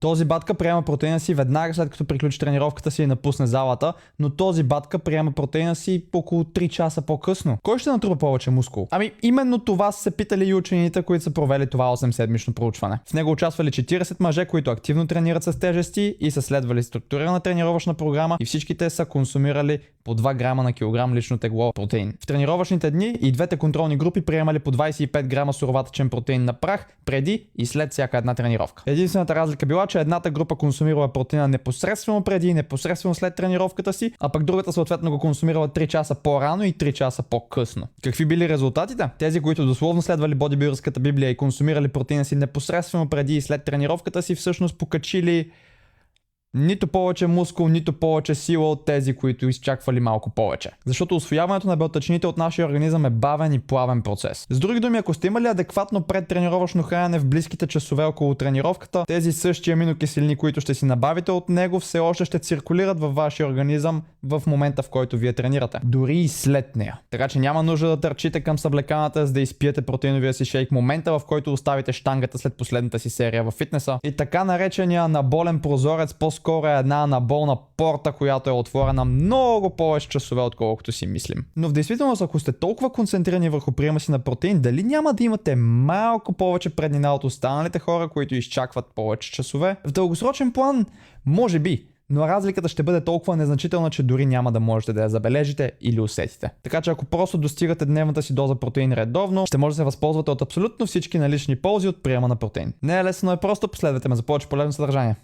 Този батка приема протеина си веднага след като приключи тренировката си и напусне залата, но този батка приема протеина си около 3 часа по-късно. Кой ще натрупа повече мускул? Ами именно това са се питали и учените, които са провели това 8-седмично проучване. В него участвали 40 мъже, които активно тренират с тежести и са следвали структурирана тренировъчна програма и всичките са консумирали по 2 грама на килограм лично тегло протеин. В тренировъчните дни и двете контролни групи приемали по 25 грама суроватъчен протеин на прах преди и след всяка една тренировка. Единствената разлика била, че едната група консумирала протеина непосредствено преди и непосредствено след тренировката си, а пък другата съответно го консумирала 3 часа по-рано и 3 часа по-късно. Какви били резултатите? Тези, които дословно следвали бодибилдърската библия и консумирали протеина си непосредствено преди и след тренировката си, всъщност покачили нито повече мускул, нито повече сила от тези, които изчаквали малко повече. Защото усвояването на белтъчините от нашия организъм е бавен и плавен процес. С други думи, ако сте имали адекватно предтренировъчно хранене в близките часове около тренировката, тези същи аминокиселини, които ще си набавите от него, все още ще циркулират във вашия организъм в момента, в който вие тренирате. Дори и след нея. Така че няма нужда да търчите към съблеканата, за да изпиете протеиновия си шейк момента, в който оставите щангата след последната си серия във фитнеса. И така наречения анаболен прозорец по-скоро е една анаболна порта, която е отворена много повече часове, отколкото си мислим. Но в действителност, ако сте толкова концентрирани върху приема си на протеин, дали няма да имате малко повече преднина от останалите хора, които изчакват повече часове? В дългосрочен план, може би. Но разликата ще бъде толкова незначителна, че дори няма да можете да я забележите или усетите. Така че ако просто достигате дневната си доза протеин редовно, ще може да се възползвате от абсолютно всички налични ползи от приема на протеин. Не е лесно, е просто, последвайте ме за повече полезно съдържание.